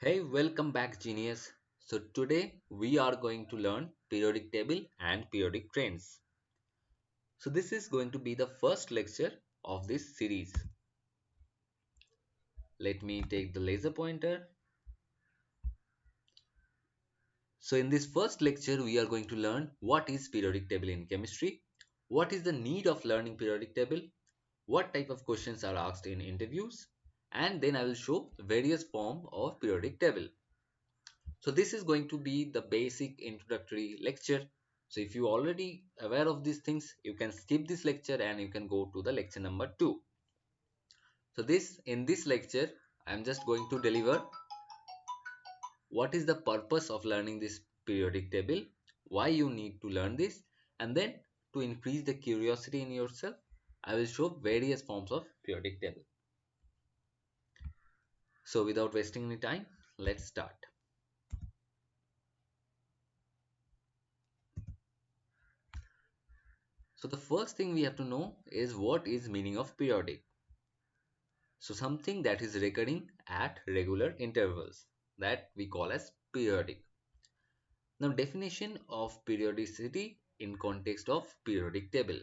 Hey, welcome back, genius. So, today we are going to learn periodic table and periodic trends. So, this is going to be the first lecture of this series. Let me take the laser pointer. So, in this first lecture, we are going to learn what is periodic table in chemistry, what is the need of learning periodic table, what type of questions are asked in interviews, and then I will show various form of periodic table. So this is going to be the basic introductory lecture. So if you already aware of these things, you can skip this lecture and you can go to the lecture number 2. So in this lecture, I am just going to deliver what is the purpose of learning this periodic table, why you need to learn this, and then to increase the curiosity in yourself, I will show various forms of periodic table. So without wasting any time, let's start. So the first thing we have to know is what is meaning of periodic. So something that is recurring at regular intervals that we call as periodic. Now definition of periodicity in context of periodic table.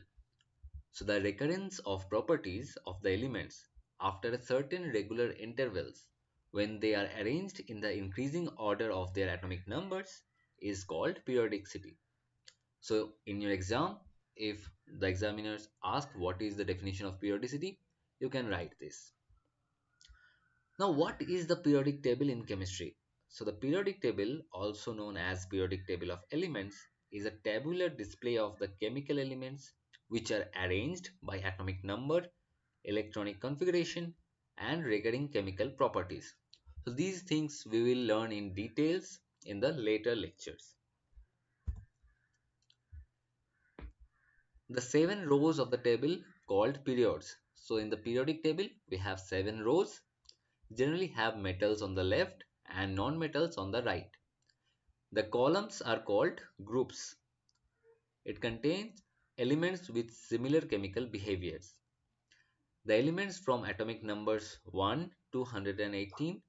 So the recurrence of properties of the elements after a certain regular intervals when they are arranged in the increasing order of their atomic numbers is called periodicity. So in your exam, if the examiners ask what is the definition of periodicity, you can write this. Now, what is the periodic table in chemistry? So, the periodic table, also known as periodic table of elements, is a tabular display of the chemical elements which are arranged by atomic number, electronic configuration, and recurring chemical properties. So, these things we will learn in details in the later lectures. The 7 rows of the table called periods. So, in the periodic table, we have 7 rows generally have metals on the left and non-metals on the right. The columns are called groups. It contains elements with similar chemical behaviors. The elements from atomic numbers 1 to 118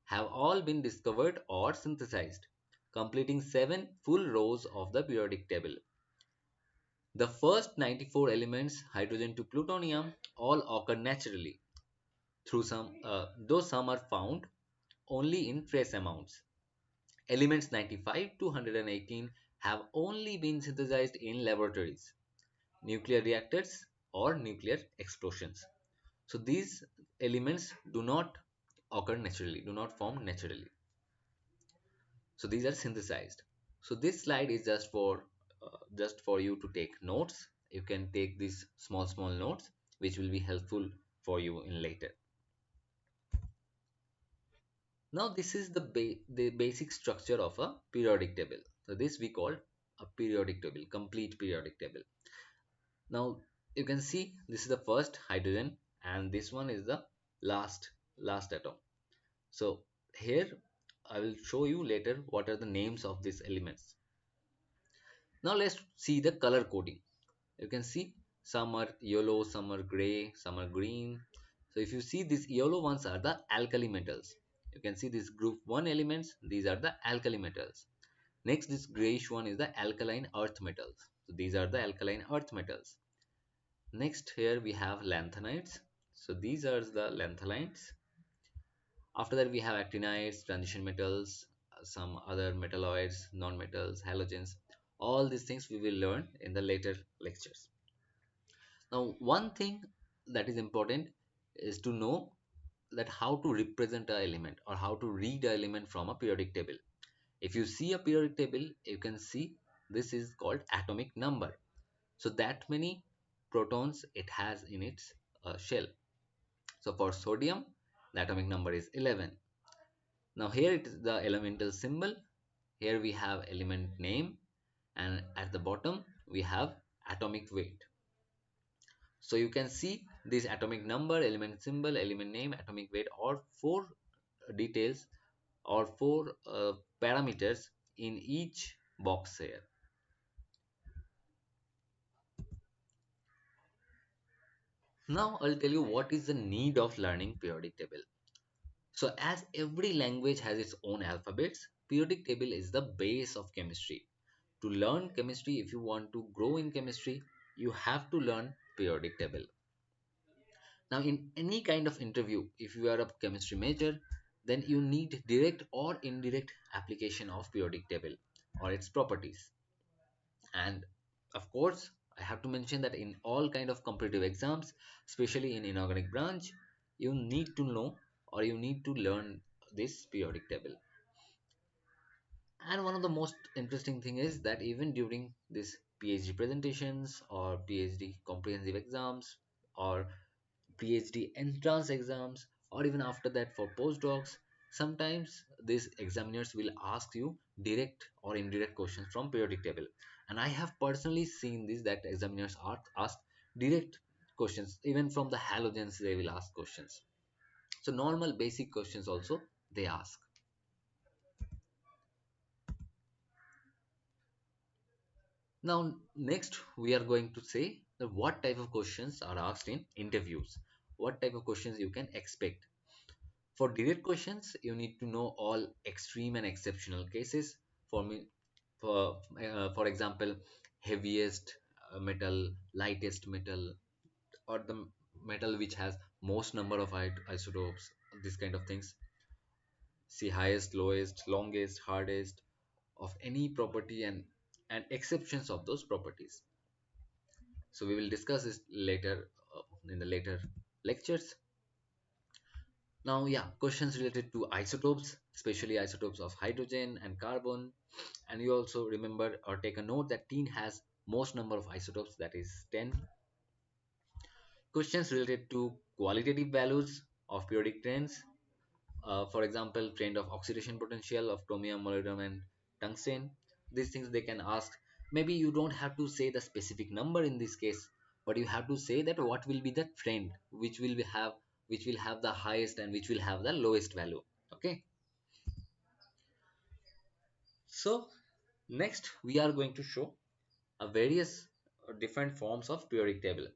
have all been discovered or synthesized, completing 7 full rows of the periodic table. The first 94 elements, hydrogen to plutonium, all occur naturally, though some are found only in trace amounts. Elements 95 to 118 have only been synthesized in laboratories, nuclear reactors, or nuclear explosions. So these elements do not occur naturally, do not form naturally. So these are synthesized. So this slide is just for you to take notes. You can take these small notes, which will be helpful for you in later. Now this is the basic structure of a periodic table. So this we call a periodic table, complete periodic table. Now you can see this is the first hydrogen and this one is the last atom. So here I will show you later what are the names of these elements. Now let's see the color coding. You can see some are yellow, some are gray, some are green. So if you see these yellow ones are the alkali metals. You can see this group 1 elements, these are the alkali metals. Next, this grayish one is the alkaline earth metals. So these are the alkaline earth metals. Next, here we have lanthanides. So these are the lanthanides. After that, we have actinides, transition metals, some other metalloids, non-metals, halogens. All these things we will learn in the later lectures. Now, one thing that is important is to know that how to represent an element or how to read an element from a periodic table. If you see a periodic table, you can see this is called atomic number. So that many protons it has in its shell. So for sodium, the atomic number is 11. Now here it is the elemental symbol. Here we have element name and at the bottom we have atomic weight. So you can see this atomic number, element symbol, element name, atomic weight, or 4 details or 4 parameters in each box here. Now I'll tell you what is the need of learning periodic table. So as every language has its own alphabets, periodic table is the base of chemistry. To learn chemistry, if you want to grow in chemistry, you have to learn periodic table. Now, in any kind of interview, if you are a chemistry major, then you need direct or indirect application of periodic table or its properties. And of course, I have to mention that in all kind of competitive exams, especially in inorganic branch, you need to know or you need to learn this periodic table. And one of the most interesting thing is that even during this PhD presentations or PhD comprehensive exams or PhD entrance exams or even after that for postdocs, sometimes these examiners will ask you direct or indirect questions from periodic table. And I have personally seen this that examiners are asked direct questions, even from the halogens they will ask questions. So normal basic questions also they ask. Now, next we are going to say that what type of questions are asked in interviews. What type of questions you can expect. For direct questions, you need to know all extreme and exceptional cases. For me, for example, heaviest metal, lightest metal, or the metal which has most number of isotopes, these kind of things. See highest, lowest, longest, hardest of any property and exceptions of those properties. So we will discuss this later in the later lectures. Now, yeah, questions related to isotopes, especially isotopes of hydrogen and carbon. And you also remember or take a note that tin has most number of isotopes, that is 10. Questions related to qualitative values of periodic trends. For example, trend of oxidation potential of chromium, molybdenum, and tungsten. These things they can ask. Maybe you don't have to say the specific number in this case, but you have to say that what will be the trend, which will have the highest and which will have the lowest value. Okay. So next we are going to show a various different forms of periodic table.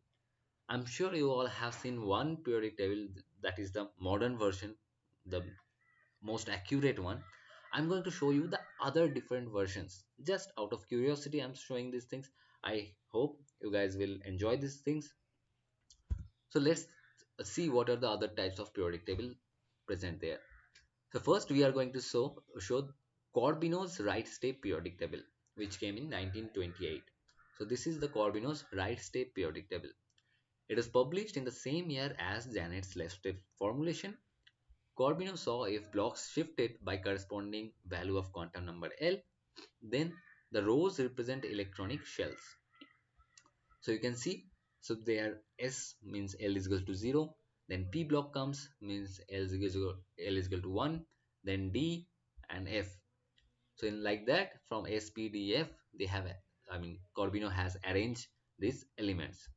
I'm sure you all have seen one periodic table, that is the modern version, the most accurate one. I'm going to show you the other different versions. Just out of curiosity, I'm showing these things. I hope you guys will enjoy these things. So let's see what are the other types of periodic table present there. So first we are going to show Corbino's right step periodic table, which came in 1928. So this is the Corbino's right step periodic table. It is published in the same year as Janet's left step formulation. Corbino saw if blocks shifted by corresponding value of quantum number L, then the rows represent electronic shells. So you can see, so there S means L is equal to 0, then P block comes means L is equal to 1, then D and F. So in like that, from S, P, D, F, they have, Corbino has arranged these elements.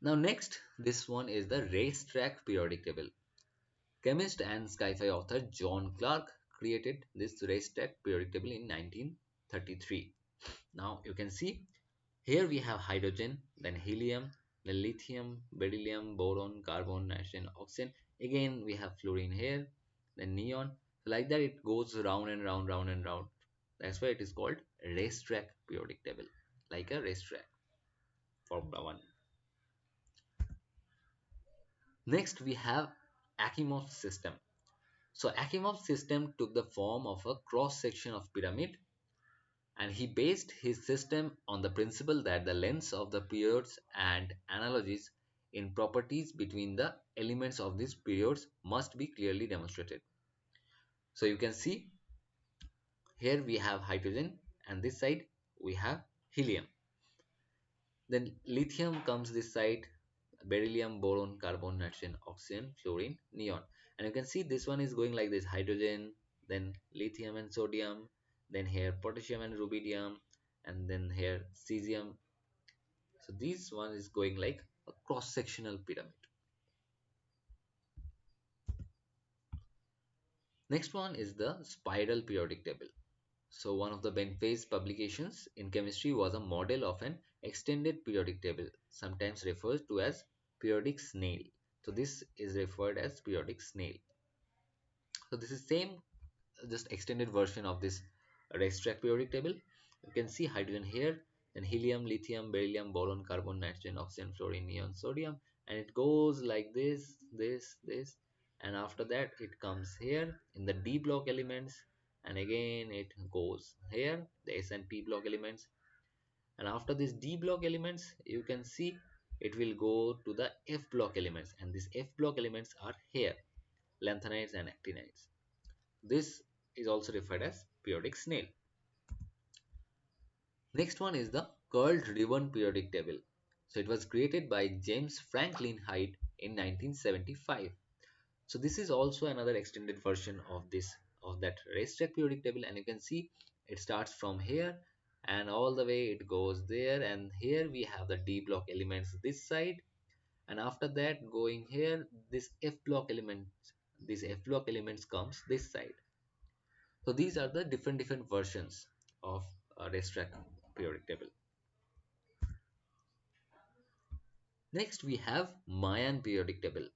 Now next, this one is the racetrack periodic table. Chemist and sci-fi author John Clark created this racetrack periodic table in 1933. Now you can see here we have hydrogen, then helium, then lithium, beryllium, boron, carbon, nitrogen, oxygen. Again we have fluorine here, then neon. So like that it goes round and round, round and round. That's why it is called racetrack periodic table, like a racetrack, Formula One. Next we have Akimov system. So Akimov's system took the form of a cross section of pyramid, and he based his system on the principle that the lengths of the periods and analogies in properties between the elements of these periods must be clearly demonstrated. So you can see here we have hydrogen and this side we have helium. Then lithium comes this side, beryllium, boron, carbon, nitrogen, oxygen, fluorine, neon. And you can see this one is going like this: hydrogen, then lithium and sodium, then here potassium and rubidium, and then here cesium. So this one is going like a cross-sectional pyramid. Next one is the spiral periodic table. So one of the Benfei's publications in chemistry was a model of an extended periodic table, sometimes referred to as periodic snail. So this is referred as periodic snail. So this is same, just extended version of this racetrack periodic table. You can see hydrogen here, then helium, lithium, beryllium, boron, carbon, nitrogen, oxygen, fluorine, neon, sodium, and it goes like this, and after that it comes here in the D block elements, and again it goes here, the S and P block elements, and after this D block elements, you can see it will go to the F block elements, and these F block elements are here, lanthanides and actinides. This is also referred as periodic snail. Next one is the curled ribbon periodic table. So it was created by James Franklin Hyde in 1975. So this is also another extended version of this, of that racetrack periodic table, and you can see it starts from here and all the way it goes there, and here we have the D block elements this side, and after that going here this F block elements, these F block elements comes this side. So these are the different versions of a racetrack periodic table. Next we have Mayan periodic table.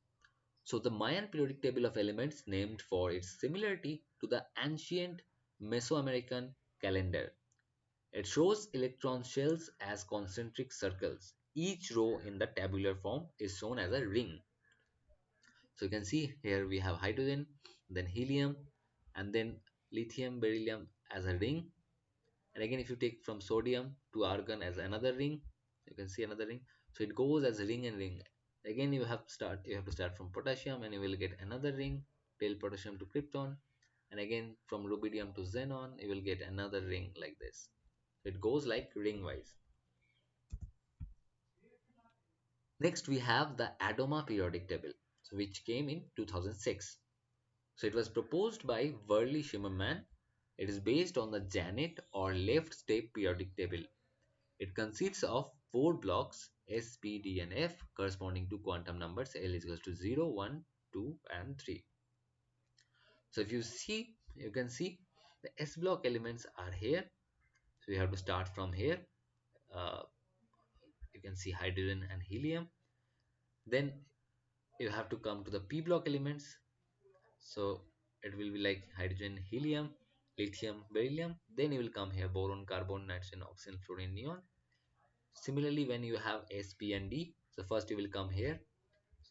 So the Mayan periodic table of elements named for its similarity to the ancient Mesoamerican calendar. It shows electron shells as concentric circles. Each row in the tabular form is shown as a ring. So you can see here we have hydrogen, then helium, and then lithium, beryllium as a ring. And again, if you take from sodium to argon as another ring, you can see another ring. So it goes as ring and ring. Again, you have to start from potassium, and you will get another ring till potassium to krypton. And again, from rubidium to xenon, you will get another ring like this. So it goes like ring wise. Next, we have the Adoma periodic table, so which came in 2006. So it was proposed by Worley Shimmerman. It is based on the Janet or left step periodic table. It consists of four blocks S, P, D, and F corresponding to quantum numbers L is equals to 0, 1, 2, and 3. So if you see, you can see the S block elements are here. So you have to start from here. Uh, you can see hydrogen and helium. Then you have to come to the P block elements. So it will be like hydrogen, helium, lithium, beryllium. Then you will come here boron, carbon, nitrogen, oxygen, fluorine, neon. Similarly, when you have S, P, and D, so first you will come here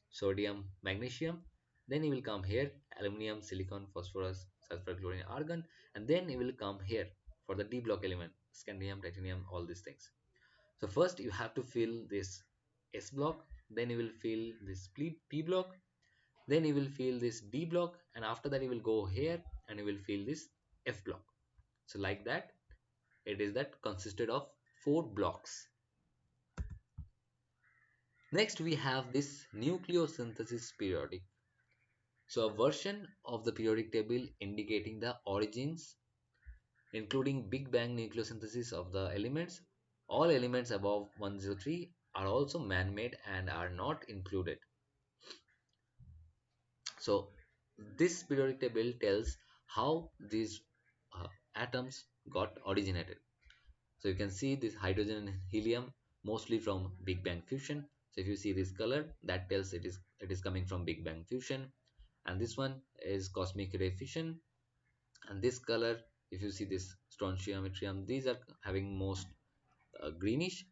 sodium, magnesium. Then you will come here aluminum, silicon, phosphorus, sulfur, chlorine, argon, and then you will come here for the D block element, scandium, titanium, all these things. So first you have to fill this S block, then you will fill this P block, then you will fill this D block, and after that you will go here and you will fill this F block. So like that, it is that consisted of four blocks. Next we have this nucleosynthesis periodic. So a version of the periodic table indicating the origins, including Big Bang nucleosynthesis of the elements. All elements above 103 are also man-made and are not included. So this periodic table tells how these atoms got originated. So you can see this hydrogen and helium mostly from Big Bang fusion. So if you see this color, that tells it is coming from Big Bang fusion. And this one is cosmic ray fission. And this color, if you see this strontium, yttrium, these are having most greenish.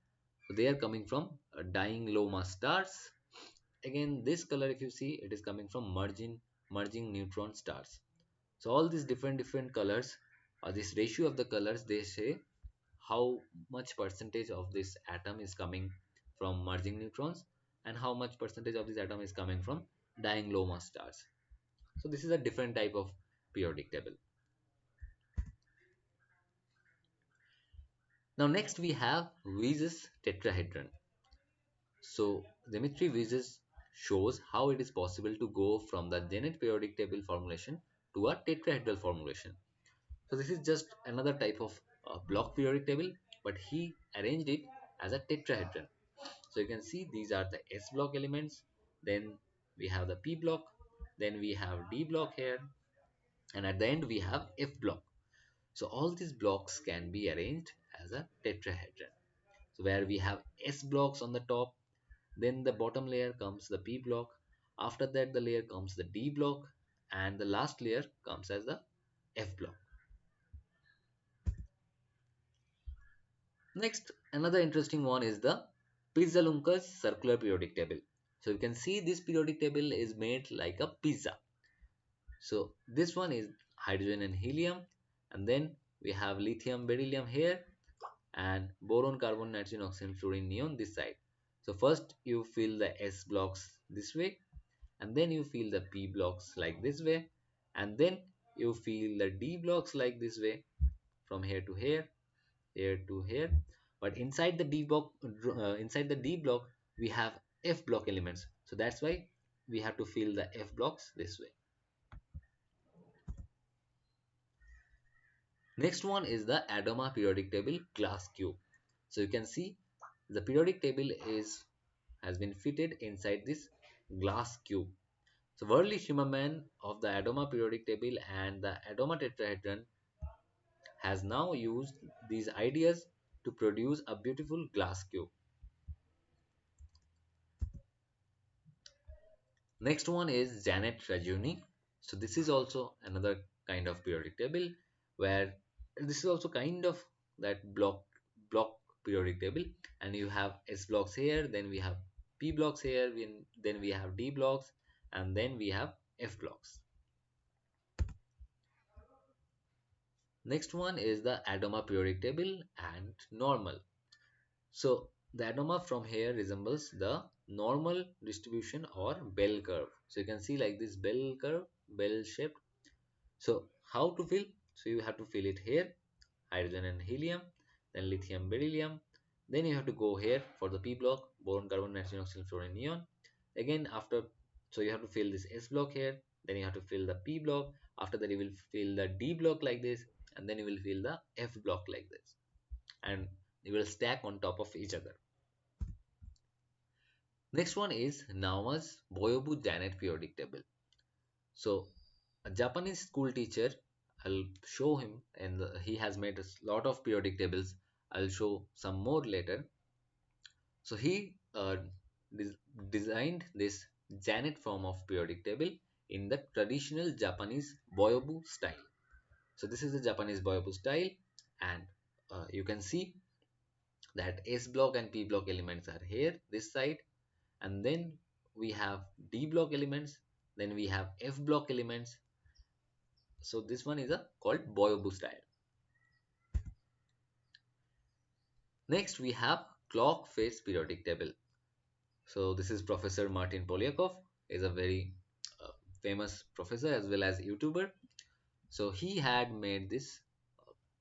So they are coming from dying low mass stars. Again, this color, if you see, it is coming from merging neutron stars. So all these different colors, or this ratio of the colors, they say how much percentage of this atom is coming from merging neutrons and how much percentage of this atom is coming from dying low mass stars. So this is a different type of periodic table. Now next we have Wies's tetrahedron. So Dmitry Wies's shows how it is possible to go from the Janet periodic table formulation to a tetrahedral formulation. So this is just another type of block periodic table, but he arranged it as a tetrahedron. So you can see these are the S block elements, then we have the P block, then we have D block here, and at the end we have F block. So all these blocks can be arranged as a tetrahedron. So where we have S blocks on the top, then the bottom layer comes the P block, After that, the layer comes the D block, and the last layer comes as the F block. Next, another interesting one is the Pizzalunker's circular periodic table. So you can see this periodic table is made like a pizza. So this one is hydrogen and helium, and then we have lithium, beryllium here, and boron, carbon, nitrogen, oxygen, fluorine, neon this side. So first you fill the S blocks this way, and then you fill the P blocks like this way, and then you fill the D blocks like this way from here to here, here to here. But inside the D block, we have F block elements. So that's why we have to fill the F blocks this way. Next one is the Adama periodic table glass cube. So you can see the periodic table is has been fitted inside this glass cube. So Worley Schimmermann of the Adama periodic table and the Adama tetrahedron has now used these ideas to produce a beautiful glass cube. Next one is Janet Rajuni. So this is also another kind of periodic table where this is also kind of that block periodic table, and you have S blocks here, then we have P blocks here, then we have D blocks, and then we have F blocks. Next one is the Adama periodic table and normal. So the ADOMA from here resembles the normal distribution or bell curve. So you can see like this bell curve, bell shaped. So how to fill? So you have to fill it here, hydrogen and helium, then lithium, beryllium. Then you have to go here for the P block, boron, carbon, nitrogen, oxygen, fluorine, neon. Again after, so you have to fill this S block here. Then you have to fill the P block. After that you will fill the D block like this, and then you will fill the F block like this, and they will stack on top of each other. Next one is Nama's Boyobu Janet periodic table. So a Japanese school teacher, I'll show him, and he has made a lot of periodic tables. I'll show some more later. So he des designed this Janet form of periodic table in the traditional Japanese Boyobu style. So this is the Japanese Boyobu style, and you can see that S block and P block elements are here this side, and then we have D block elements, then we have F block elements. So this one is a called Boyobu style. Next we have clock face periodic table. So this is Professor Martin Polyakov, is a very famous professor as well as YouTuber. So he had made this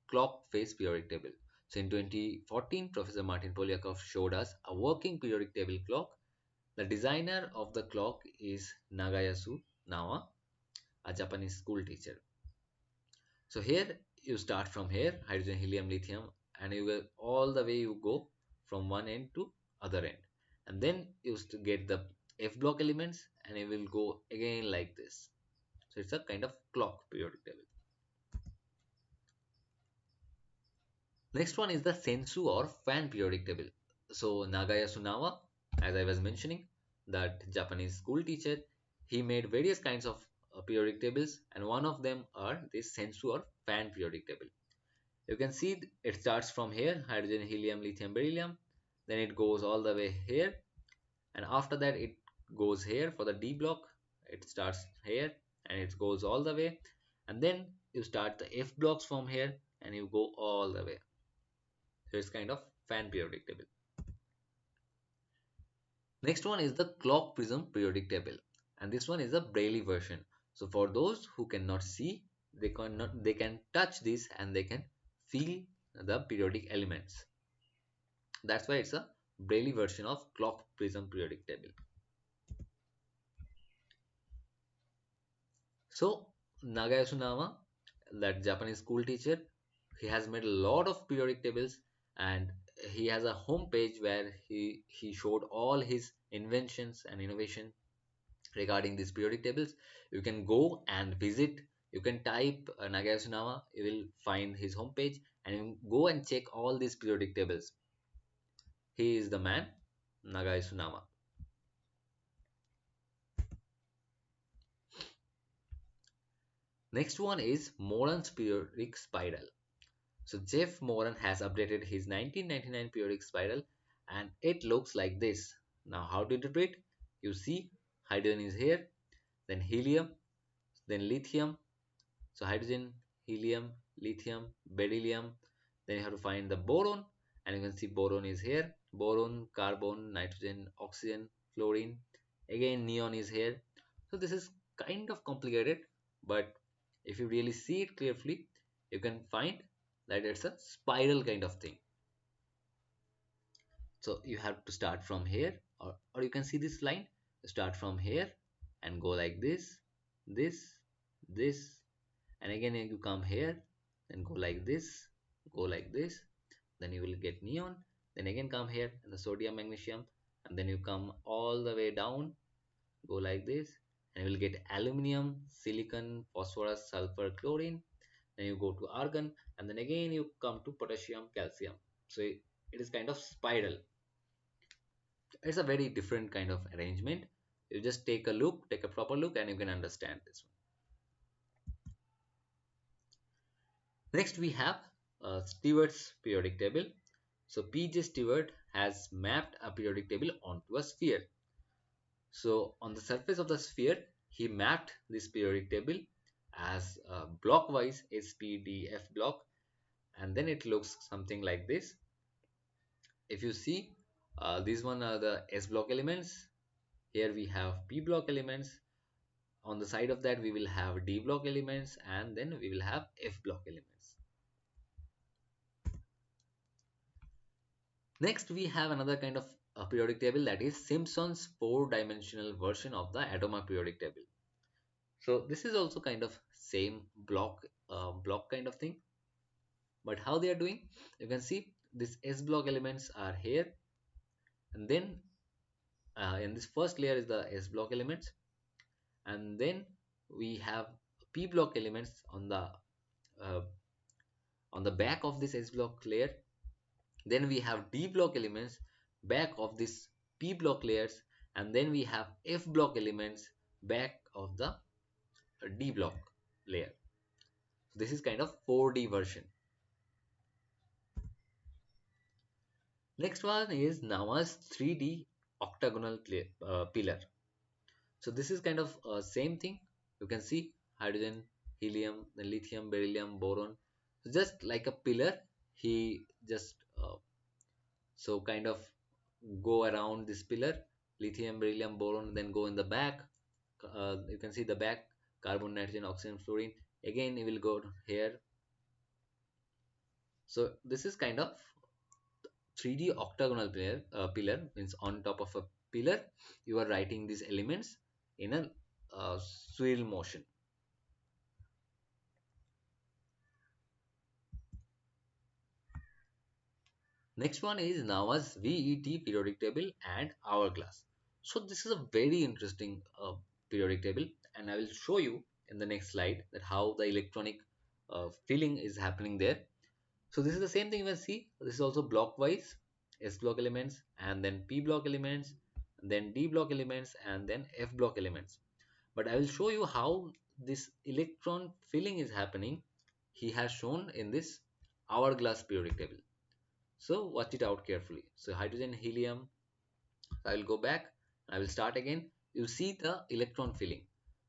clock face periodic table. So in 2014, Professor Martin Polyakov showed us a working periodic table clock. The designer of the clock is Nagayasu Nawa, a Japanese school teacher. So here you start from here, hydrogen, helium, lithium, and you will all the way you go from one end to other end. And then you get the F block elements, and you will go again like this. So it's a kind of clock periodic table. Next one is the Sensu or fan periodic table. So Nagaya Sunawa, as I was mentioning, that Japanese school teacher, he made various kinds of periodic tables, and one of them are this Sensu or fan periodic table. You can see it starts from here, hydrogen, helium, lithium, beryllium, then it goes all the way here, and after that it goes here for the D block. It starts here and it goes all the way, and then you start the F blocks from here and you go all the way. So it's kind of fan periodic table. Next one is the clock prism periodic table, and this one is the Braille version. So for those who cannot see, they can touch this and they can feel the periodic elements. That's why it's a Braille version of clock prism periodic table. So Naga Yasunama, that Japanese school teacher, he has made a lot of periodic tables, and he has a home page where he showed all his inventions and innovation regarding these periodic tables. You can go and visit. You can type Naga Yasunama, you will find his homepage, and you go and check all these periodic tables. He is the man, Naga Yasunama. Next one is Moran's periodic spiral. So Jeff Moran has updated his 1999 periodic spiral and it looks like this. Now how to interpret? You see hydrogen is here, then helium, then lithium. So hydrogen, helium, lithium, beryllium. Then you have to find the boron and you can see boron is here. Boron, carbon, nitrogen, oxygen, fluorine. Again neon is here. So this is kind of complicated, but if you really see it carefully, you can find that it's a spiral kind of thing. So you have to start from here, or you can see this line. Start from here and go like this, this, and again you come here and go like this, go like this, then you will get neon, then again come here and the sodium, magnesium, and then you come all the way down, go like this, and you will get aluminum, silicon, phosphorus, sulfur, chlorine, then you go to argon, and then again you come to potassium, calcium. So it is kind of spiral. It's a very different kind of arrangement. You just take a look, take a proper look, and you can understand this one. Next we have Stewart's periodic table. So P.J. Stewart has mapped a periodic table onto a sphere. So on the surface of the sphere, he mapped this periodic table as blockwise SPDF block, and then it looks something like this. If you see, these one are the S block elements. Here we have P block elements. On the side of that, we will have D block elements, and then we will have F block elements. Next, we have another kind of periodic table, that is Simpson's four-dimensional version of the atomic periodic table. So this is also kind of same block kind of thing, but how they are doing, you can see these S block elements are here, and then in this first layer is the S block elements, and then we have P block elements uh, on the back of this S block layer. Then we have D block elements back of this P block layers, and then we have F block elements back of the D block layer. So this is kind of 4D version. Next one is Nama's 3D octagonal pillar. So this is kind of same thing. You can see hydrogen, helium, then lithium, beryllium, boron. So just like a pillar, he just so kind of go around this pillar, lithium, beryllium, boron, then go in the back. You can see the back, carbon, nitrogen, oxygen, fluorine. Again, it will go here. So this is kind of 3D octagonal pillar means on top of a pillar, you are writing these elements in a swirl motion. Next one is Nava's VET periodic table and hourglass. So this is a very interesting periodic table, and I will show you in the next slide that how the electronic filling is happening there. So this is the same thing you can see. This is also blockwise, S block elements, and then P block elements, and then D block elements, and then F block elements. But I will show you how this electron filling is happening. He has shown in this hourglass periodic table. So watch it out carefully. So hydrogen, helium. I will go back. I will start again. You see the electron filling.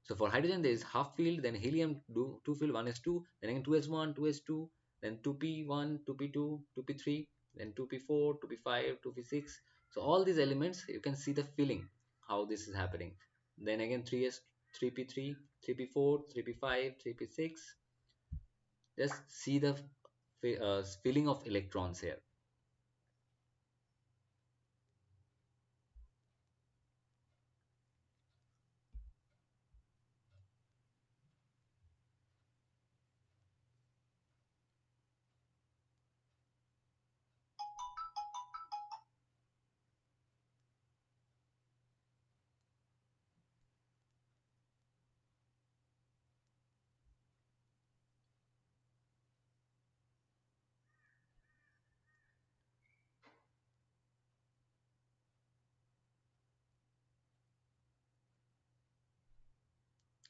So for hydrogen there is half field, then helium do two field, 1s2, then again 2s1, 2s2, then 2p1, 2p2, 2p3, then 2p4, 2p5, 2p6. So all these elements you can see the filling, how this is happening. Then again 3s, 3p3, 3p4, 3p5, 3p6. Just see the filling of electrons here.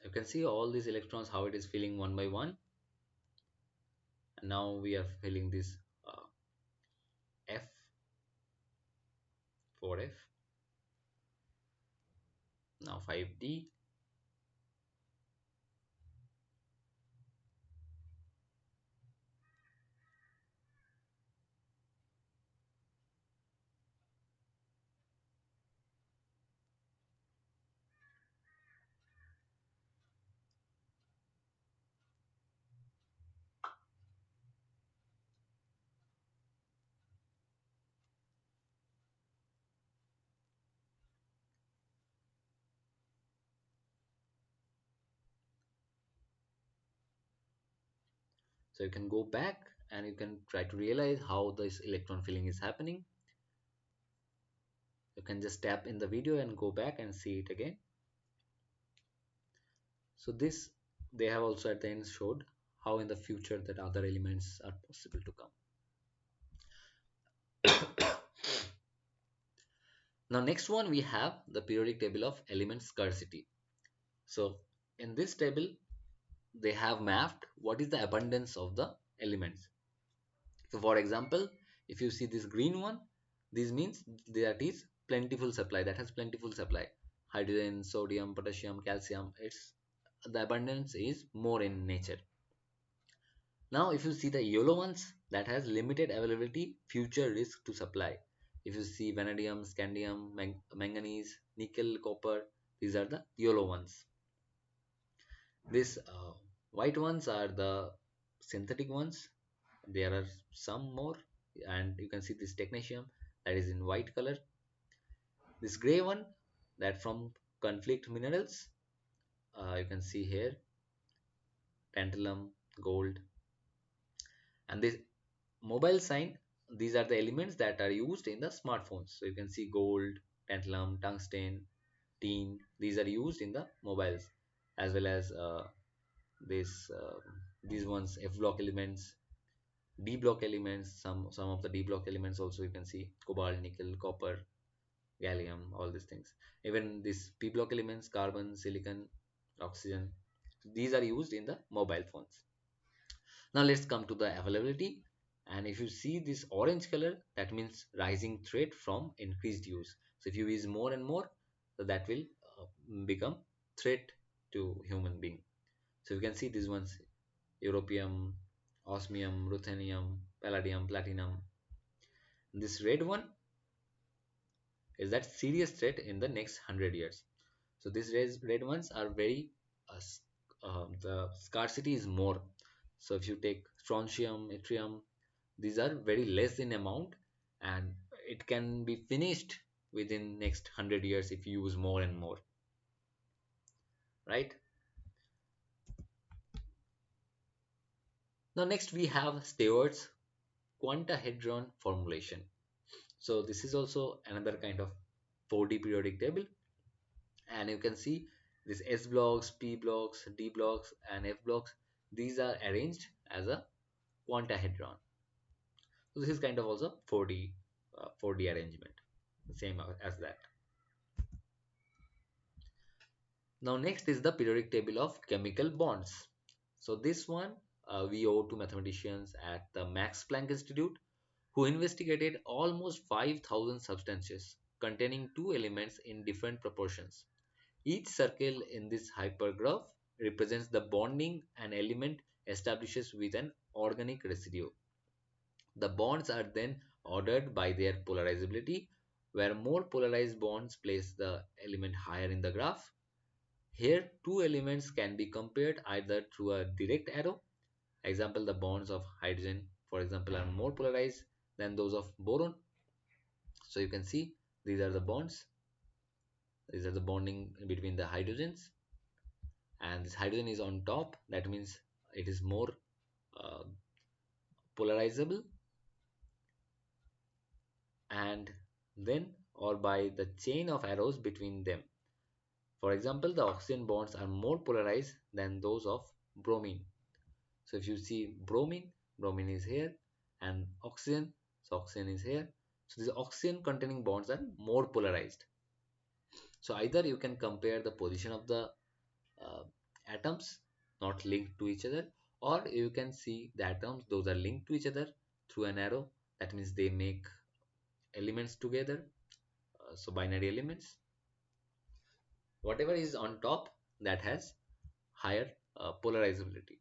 You can see all these electrons how it is filling one by one, and now we are filling this F 4F, now 5D. So you can go back and you can try to realize how this electron filling is happening. You can just tap in the video and go back and see it again. So this, they have also at the end showed how in the future that other elements are possible to come. Now next one we have the periodic table of element scarcity. So in this table they have mapped what is the abundance of the elements. So for example, if you see this green one, this means that is plentiful supply, that has plentiful supply. Hydrogen, sodium, potassium, calcium, it's the abundance is more in nature. Now if you see the yellow ones, that has limited availability, future risk to supply. If you see vanadium, scandium, manganese, nickel, copper, these are the yellow ones. These white ones are the synthetic ones. There are some more, and you can see this technetium that is in white color. This gray one, that from conflict minerals, you can see here tantalum, gold, and this mobile sign, these are the elements that are used in the smartphones. So you can see gold, tantalum, tungsten, tin, these are used in the mobiles, as well as this these ones F block elements, D block elements, some of the D block elements also you can see cobalt, nickel, copper, gallium, all these things. Even these P block elements, carbon, silicon, oxygen, these are used in the mobile phones. Now let's come to the availability. And if you see this orange color, that means rising threat from increased use. So if you use more and more, so that will become threat to human being. So you can see these ones: europium, osmium, ruthenium, palladium, platinum. This red one is that serious threat in the next 100 years. So these red ones are very the scarcity is more. So if you take strontium, yttrium, these are very less in amount, and it can be finished within next 100 years if you use more and more, right? Now next we have Stewart's quantahedron formulation. So this is also another kind of 4D periodic table, and you can see this S blocks, P blocks, D blocks, and F blocks, these are arranged as a quantahedron. So this is kind of also 4D arrangement, same as that. Now next is the periodic table of chemical bonds. So this one we owe to mathematicians at the Max Planck Institute, who investigated almost 5,000 substances containing two elements in different proportions. Each circle in this hypergraph represents the bonding an element establishes with an organic residue. The bonds are then ordered by their polarizability, where more polarized bonds place the element higher in the graph. Here, two elements can be compared either through a direct arrow. Example, the bonds of hydrogen, for example, are more polarized than those of boron. So you can see these are the bonds. These are the bonding between the hydrogens, and this hydrogen is on top. That means it is more uh, polarizable, and then or by the chain of arrows between them. For example, the oxygen bonds are more polarized than those of bromine. So if you see bromine, bromine is here, and oxygen, so oxygen is here. So these oxygen containing bonds are more polarized. So either you can compare the position of the uh, atoms not linked to each other, or you can see the atoms those are linked to each other through an arrow. That means they make elements together, so binary elements. Whatever is on top, that has higher polarizability.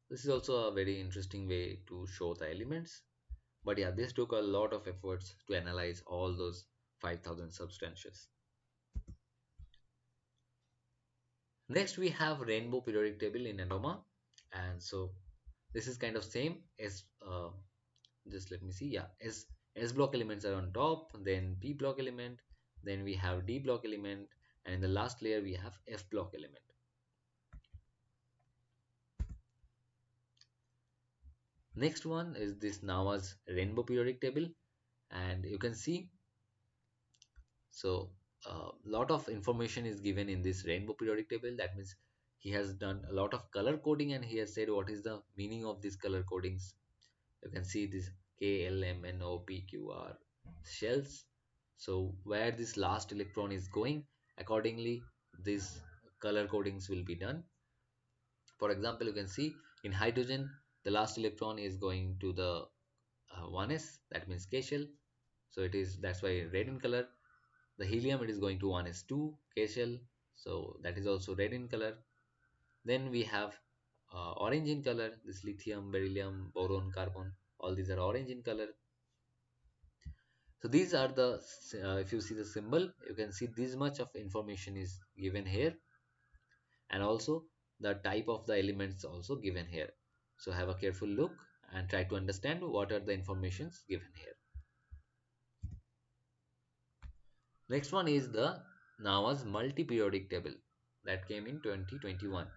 This is also a very interesting way to show the elements. But yeah, this took a lot of efforts to analyze all those 5,000 substances. Next, we have rainbow periodic table in ANOMA. And so this is kind of same as, just let me see. Yeah, S block elements are on top, then P block element, then we have D block element, and in the last layer, we have F block element. Next one is this NAWA's rainbow periodic table, and you can see, so a lot of information is given in this rainbow periodic table. That means he has done a lot of color coding and he has said what is the meaning of these color codings. You can see this K, L, M, N, O, P, Q, R shells. So where this last electron is going, accordingly these color codings will be done. For example, you can see in hydrogen, the last electron is going to the 1s, that means K shell. So it is, that's why red in color. The helium, it is going to 1s2 K shell, so that is also red in color. Then we have orange in color, this lithium, beryllium, boron, carbon, all these are orange in color. So these are the, if you see the symbol, you can see this much of information is given here, and also the type of the elements also given here. So have a careful look and try to understand what are the informations given here. Next one is the NAWA's multi-periodic table that came in 2021.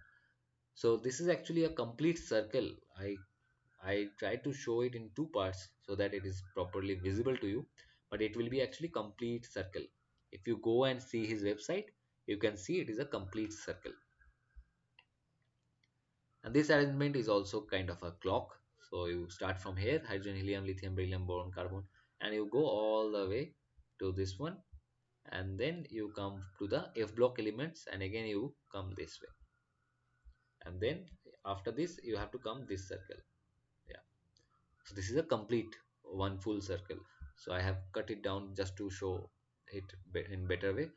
So this is actually a complete circle. I tried to show it in two parts so that it is properly visible to you, but it will be actually complete circle. If you go and see his website, you can see it is a complete circle. And this arrangement is also kind of a clock. So you start from here, hydrogen, helium, lithium, beryllium, boron, carbon, and you go all the way to this one, and then you come to the F block elements, and again you come this way, and then after this you have to come this circle. Yeah, so this is a complete one full circle. So I have cut it down just to show it in better way.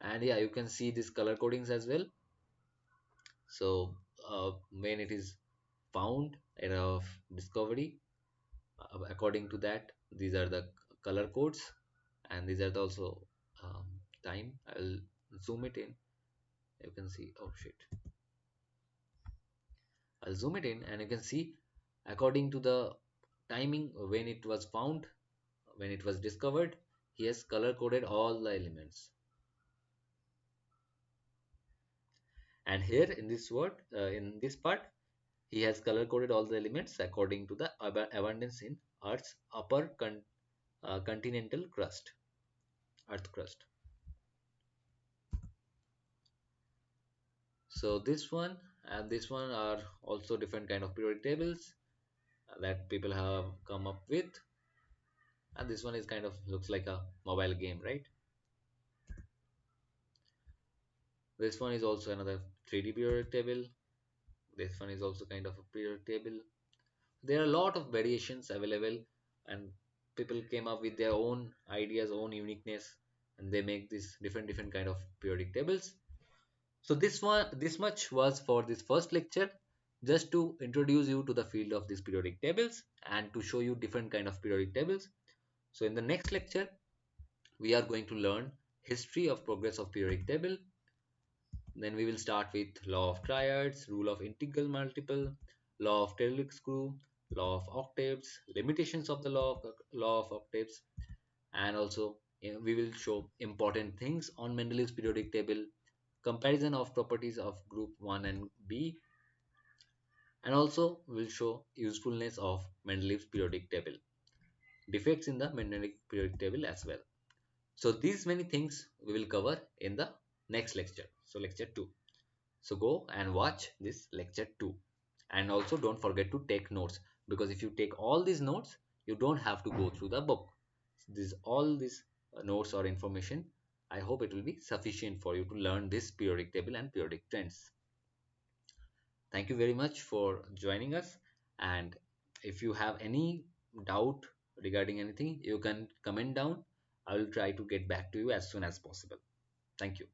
And yeah, you can see these color codings as well. So when it is found at of discovery, according to that, these are the color codes, and these are the also time. I'll zoom it in. You can see, oh shit, I'll zoom it in, and you can see according to the timing when it was found, when it was discovered, he has color coded all the elements. And here in this word, in this part, he has color coded all the elements according to the abundance in Earth's upper continental crust, Earth crust. So this one and this one are also different kind of periodic tables that people have come up with. And this one is kind of looks like a mobile game, right? This one is also another 3D periodic table. This one is also kind of a periodic table. There are a lot of variations available, and people came up with their own ideas, own uniqueness, and they make these different kind of periodic tables. So this much was for this first lecture, just to introduce you to the field of these periodic tables and to show you different kind of periodic tables. So in the next lecture, we are going to learn history of progress of periodic table. Then we will start with law of triads, rule of integral multiple, law of Telluric screw, law of octaves, limitations of the law of octaves, and also we will show important things on Mendeleev's periodic table, comparison of properties of group 1 and B, and also we'll show usefulness of Mendeleev's periodic table, defects in the Mendeleev periodic table as well. So these many things we will cover in the next lecture. So lecture 2. So go and watch this lecture 2. And also don't forget to take notes, because if you take all these notes, you don't have to go through the book. this all these notes or information, I hope it will be sufficient for you to learn this periodic table and periodic trends. Thank you very much for joining us. And if you have any doubt regarding anything, you can comment down. I will try to get back to you as soon as possible. Thank you.